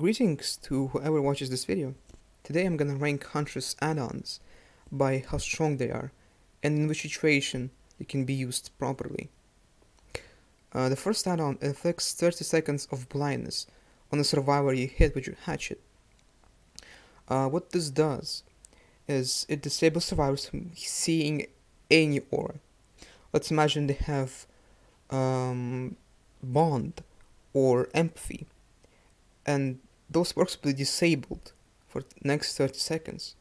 Greetings to whoever watches this video. Today I'm gonna rank Huntress add-ons by how strong they are and in which situation they can be used properly. The first add-on inflicts 30 seconds of blindness on the survivor you hit with your hatchet. What this does is it disables survivors from seeing any aura. Let's imagine they have bond or empathy, and those perks will be disabled for the next 30 seconds.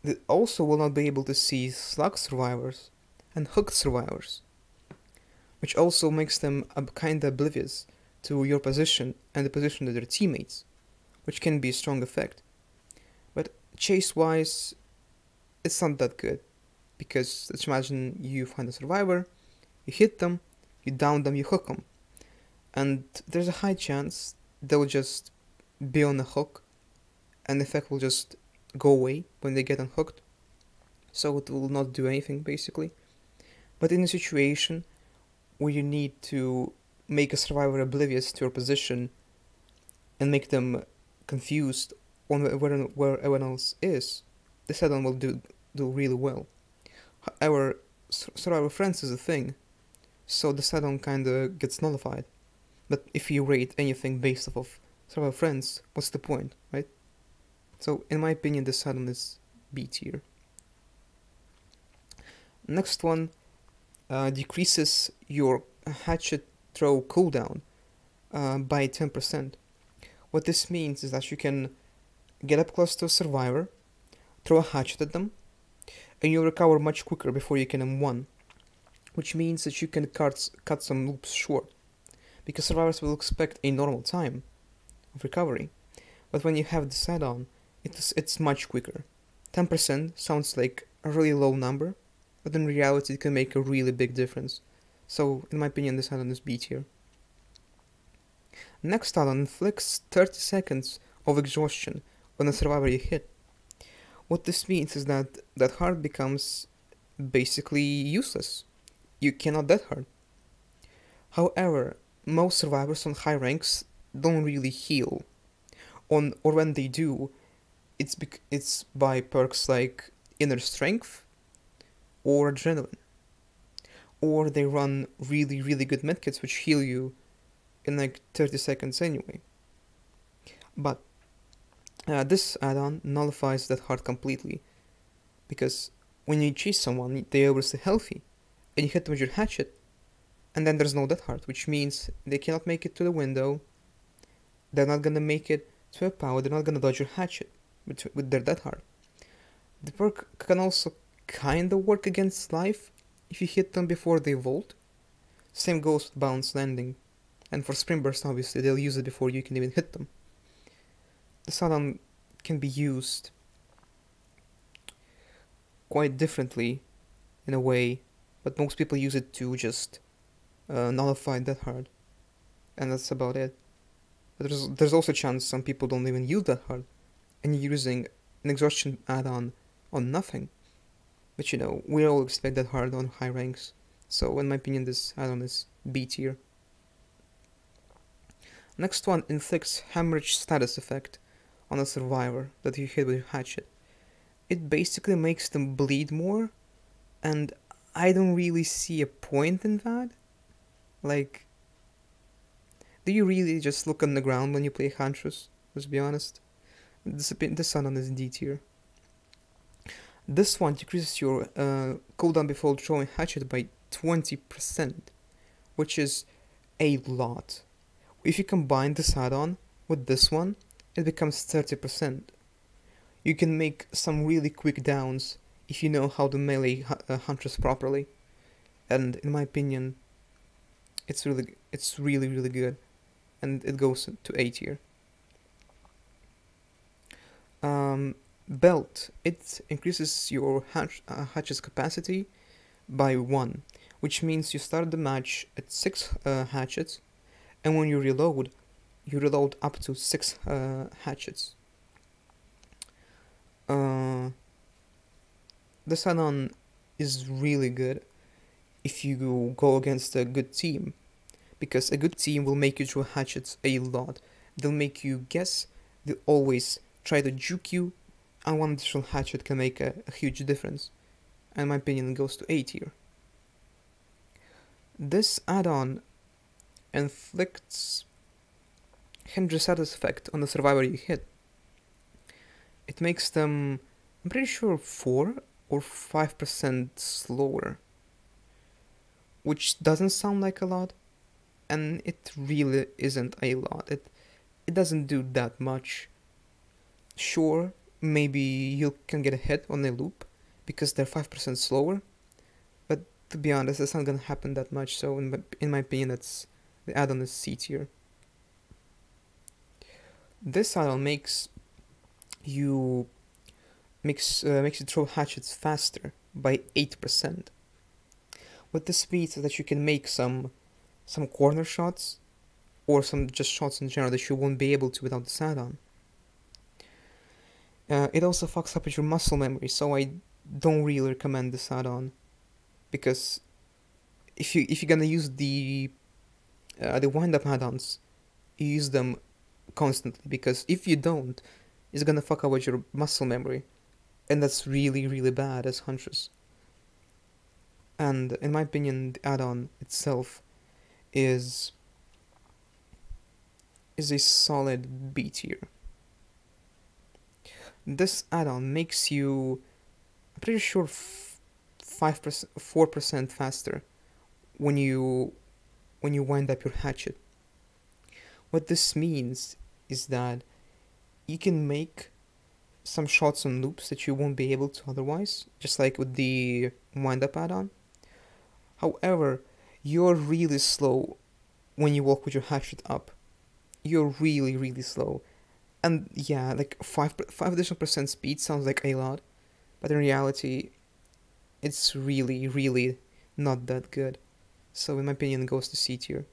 They also will not be able to see slug survivors and hooked survivors, which also makes them kinda oblivious to your position and the position of their teammates, which can be a strong effect. But chase-wise, it's not that good, because let's imagine you find a survivor, you hit them, you down them, you hook them, and there's a high chance they'll just be on the hook, and the effect will just go away when they get unhooked, so it will not do anything basically. But in a situation where you need to make a survivor oblivious to your position and make them confused on where everyone else is, this add-on will do really well. However, survivor friends is a thing, so this add-on kinda gets nullified. But if you rate anything based off of survivor friends, what's the point, right? So in my opinion, this add-on is B tier. Next one decreases your hatchet throw cooldown by 10%. What this means is that you can get up close to a survivor, throw a hatchet at them, and you'll recover much quicker before you can M1, which means that you can cut some loops short, because survivors will expect a normal time of recovery. But when you have this add-on, it's much quicker. 10% sounds like a really low number, but in reality it can make a really big difference. So in my opinion, this add-on is B tier. Next add-on inflicts 30 seconds of exhaustion on a survivor you hit. What this means is that that heart becomes basically useless. You cannot death heart. However, most survivors on high ranks don't really heal, or when they do, it's by perks like inner strength or adrenaline, or they run really good medkits which heal you in like 30 seconds anyway. But this add-on nullifies that heart completely, because when you chase someone, they are obviously healthy, and you hit them with your hatchet, and then there's no death heart, which means they cannot make it to the window, they're not gonna make it to a power, they're not gonna dodge your hatchet with their death heart. The perk can also kinda work against life if you hit them before they vault. Same goes with bounce landing, and for sprint burst obviously they'll use it before you can even hit them. This add-on can be used quite differently in a way, but most people use it to just nullify that hard, and that's about it. But there's also a chance some people don't even use that hard, and you're using an exhaustion add-on on nothing. But you know, we all expect that hard on high ranks, so in my opinion this add-on is B tier. Next one inflicts hemorrhage status effect on a survivor that you hit with your hatchet. It basically makes them bleed more, and I don't really see a point in that. Like, do you really just look on the ground when you play Huntress? Let's be honest. This add-on is D tier. This one decreases your cooldown before throwing hatchet by 20%, which is a lot. If you combine this add-on with this one, it becomes 30%. You can make some really quick downs if you know how to melee Huntress properly, and in my opinion, it's really good, and it goes to A tier. Belt, it increases your hatchet's capacity by 1, which means you start the match at 6 hatchets, and when you reload up to 6 hatchets. This add-on is really good if you go against a good team, because a good team will make you throw hatchets a lot. They'll make you guess they always try to juke you, and one additional hatchet can make a huge difference. And in my opinion, it goes to A tier. This add-on inflicts Huntress status effect on the survivor you hit. It makes them, I'm pretty sure, 4 or 5% slower, which doesn't sound like a lot, and it really isn't a lot. It doesn't do that much. Sure, maybe you can get a hit on a loop because they're 5% slower, but to be honest, that's not gonna happen that much. So in my opinion, the add-on is C tier. This add-on makes you throw hatchets faster by 8%. What this means is that you can make some corner shots, or some just shots in general that you won't be able to without this add-on. It also fucks up with your muscle memory, so I don't really recommend this add-on, because if you're gonna use the wind-up add-ons, you use them constantly, because if you don't, it's gonna fuck up with your muscle memory, and that's really, really bad as Huntress. And in my opinion, the add-on itself is a solid B tier. This add-on makes you, I'm pretty sure, 4% faster when you wind up your hatchet. What this means is that you can make some shots on loops that you won't be able to otherwise, just like with the wind up add-on. However, you're really slow when you walk with your hatchet up. You're really, really slow. And yeah, like 5 additional percent speed sounds like a lot, but in reality, it's really, really not that good. So in my opinion, it goes to C tier.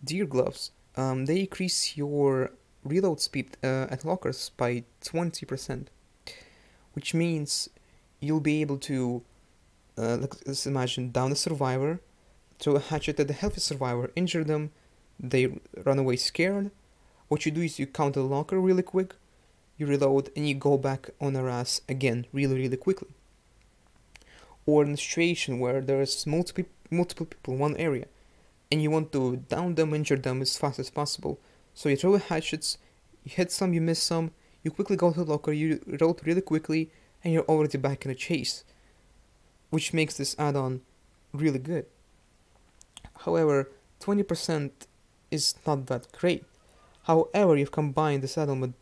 Deer gloves. They increase your reload speed at lockers by 20%, which means you'll be able to, let's imagine, down a survivor, throw a hatchet at the healthy survivor, injure them, they run away scared. What you do is you counter the locker really quick, you reload, and you go back on their ass again really, really quickly. Or in a situation where there's multiple people in one area, and you want to down them, injure them as fast as possible. So you throw hatchets, you hit some, you miss some, you quickly go to the locker, you reload really quickly, and you're already back in the chase, which makes this add-on really good. However, 20% is not that great. However, you've combined this add-on with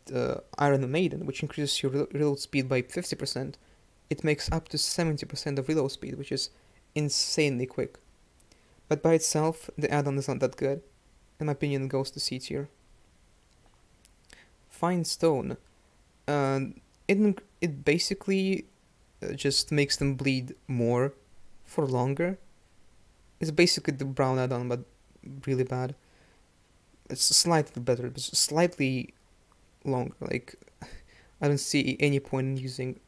Iron Maiden, which increases your reload speed by 50%. It makes up to 70% of reload speed, which is insanely quick. But by itself, the add-on is not that good. In my opinion, it goes to C tier. Fine Stone. It basically just makes them bleed more for longer. It's basically the brown add-on, but really bad. It's slightly better, but slightly longer. Like, I don't see any point in using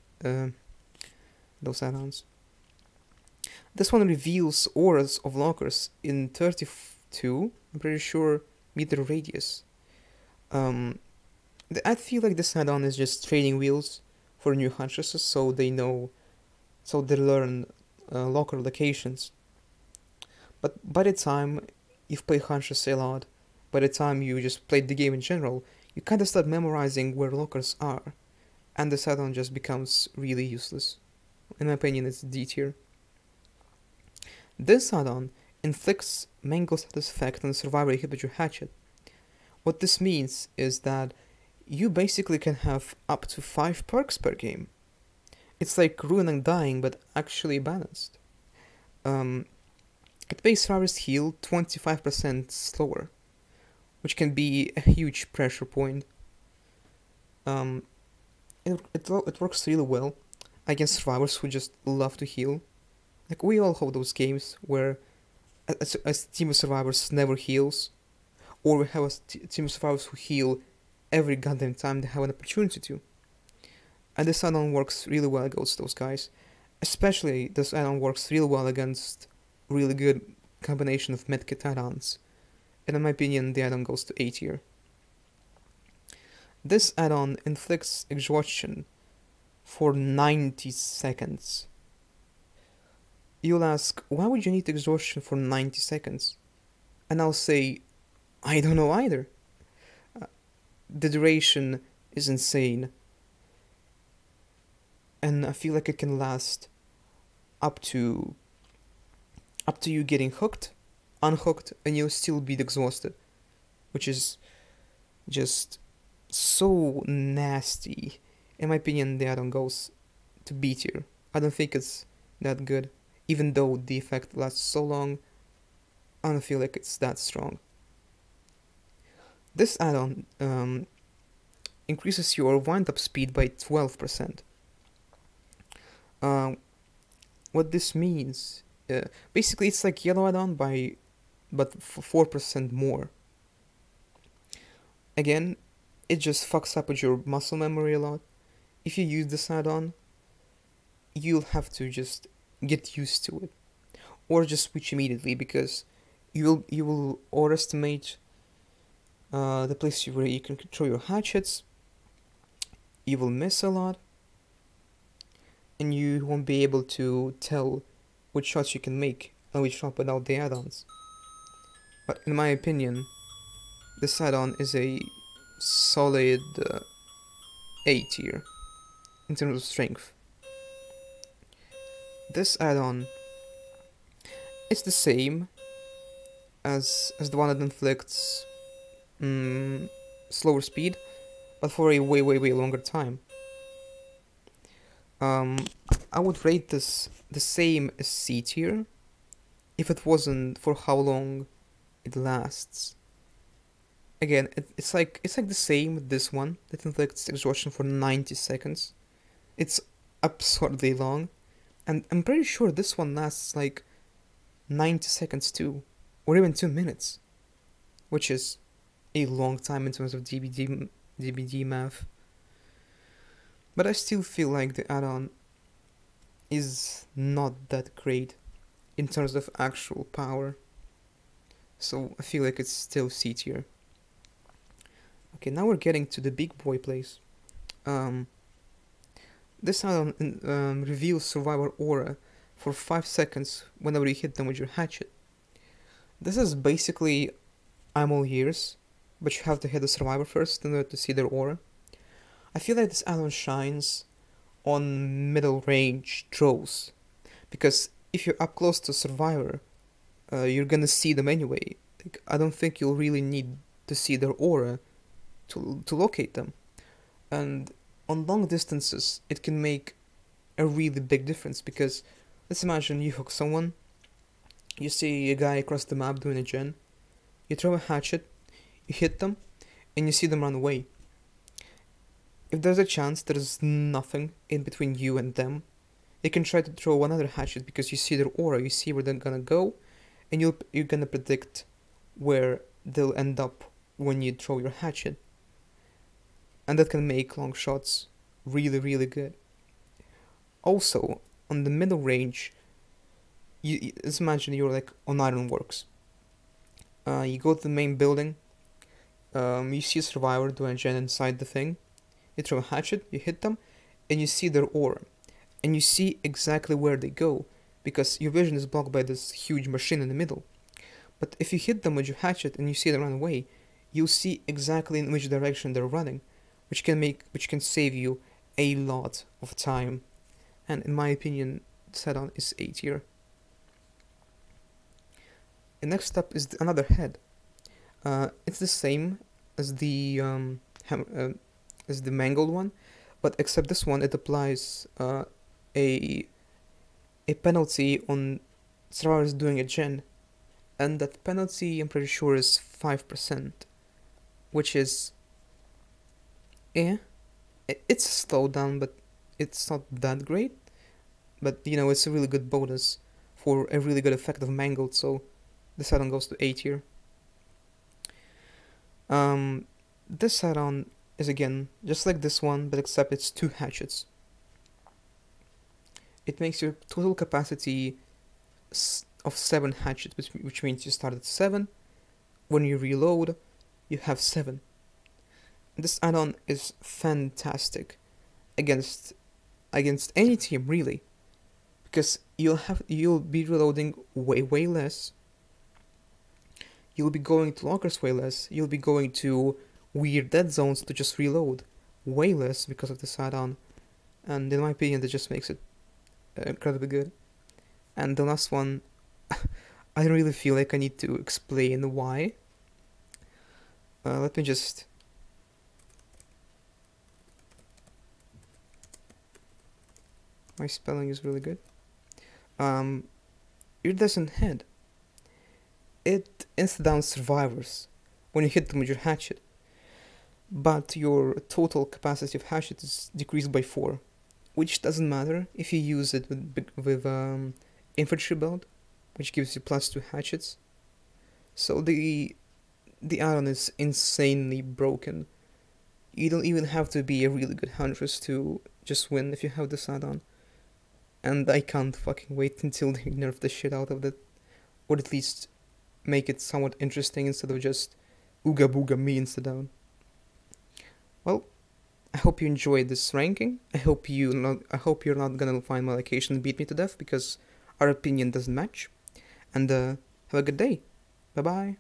those add-ons. This one reveals auras of lockers in 32, I'm pretty sure, meter radius. I feel like this add-on is just training wheels for new Huntresses, so they learn locker locations. But by the time you've played Huntress a lot, by the time you just played the game in general, you kinda start memorizing where lockers are, and this add-on just becomes really useless. In my opinion, it's D tier. This add-on inflicts mango status effect on the survivor you hit with your hatchet. What this means is that you basically can have up to 5 perks per game. It's like Ruin and Dying, but actually balanced. It makes survivors heal 25% slower, which can be a huge pressure point. It works really well against survivors who just love to heal. Like, we all have those games where a team of survivors never heals, or we have a team of survivors who heal every goddamn time they have an opportunity to. And this add-on works really well against those guys. Especially, this add-on works really well against really good combination of medkit add-ons. And in my opinion, the add-on goes to A tier. This add-on inflicts exhaustion for 90 seconds. You'll ask, why would you need exhaustion for 90 seconds? And I'll say, I don't know either. The duration is insane. And I feel like it can last up to you getting hooked, unhooked, and you'll still be exhausted. Which is just so nasty. In my opinion, the add-on goes to B tier. I don't think it's that good. Even though the effect lasts so long, I don't feel like it's that strong. This add-on increases your wind-up speed by 12%. What this means, basically it's like yellow add-on but 4% more. Again, it just fucks up with your muscle memory a lot. If you use this add-on, you'll have to just get used to it, or just switch immediately, because you will overestimate the place where you can control your hatchets. You will miss a lot, and you won't be able to tell which shots you can make and which shot without the add-ons. But in my opinion, this add-on is a solid A tier in terms of strength. This add-on is the same as the one that inflicts slower speed, but for a way longer time. I would rate this the same as C tier if it wasn't for how long it lasts. Again, it's like the same with this one that inflicts exhaustion for 90 seconds. It's absurdly long, and I'm pretty sure this one lasts like 90 seconds too, or even 2 minutes, which is a long time in terms of DBD math. But I still feel like the add-on is not that great in terms of actual power, so I feel like it's still C tier. Okay, now we're getting to the big boy place. This add-on reveals Survivor Aura for 5 seconds whenever you hit them with your hatchet. This is basically I'm all ears, but you have to hit the Survivor first in order to see their aura. I feel like this add-on shines on middle range throws, because if you're up close to Survivor, you're gonna see them anyway. Like, I don't think you'll really need to see their aura to locate them. And on long distances, it can make a really big difference, because let's imagine you hook someone, you see a guy across the map doing a gen, you throw a hatchet, you hit them, and you see them run away. If there's a chance there's nothing in between you and them, you can try to throw another hatchet because you see their aura, you see where they're gonna go, and you're gonna predict where they'll end up when you throw your hatchet. And that can make long shots really good. Also, on the middle range, let's imagine you're like on Ironworks. You go to the main building, you see a Survivor doing a gen inside the thing, you throw a hatchet, you hit them, and you see their aura. And you see exactly where they go, because your vision is blocked by this huge machine in the middle. But if you hit them with your hatchet and you see them run away, you'll see exactly in which direction they're running, which can save you a lot of time. And in my opinion, this add-on is A tier. And next up is another head. It's the same as the mangled one, but except this one it applies a penalty on survivors doing a gen, and that penalty I'm pretty sure is 5%, which is it's a slowdown, but it's not that great. But you know, it's a really good bonus for a really good effect of mangled, so this add-on goes to A tier. This add-on is again just like this one, but except it's 2 hatchets. It makes your total capacity of 7 hatchets, which means you start at 7. When you reload, you have 7. This add-on is fantastic against any team really, because you'll be reloading way less. You'll be going to lockers way less. You'll be going to weird dead zones to just reload way less because of this add-on. And in my opinion, that just makes it incredibly good. And the last one, I don't really feel like I need to explain why. Let me just... My spelling is really good. Iridescent Head. It insta-downs survivors when you hit them with your hatchet, but your total capacity of hatchet is decreased by 4, which doesn't matter if you use it with infantry build, which gives you +2 hatchets. So the add-on is insanely broken. You don't even have to be a really good Huntress to just win if you have this add-on. And I can't fucking wait until they nerf the shit out of it, or at least make it somewhat interesting instead of just ooga booga me instead down. Well, I hope you enjoyed this ranking. I hope you're not gonna find my location and beat me to death, because our opinion doesn't match. And have a good day. Bye bye.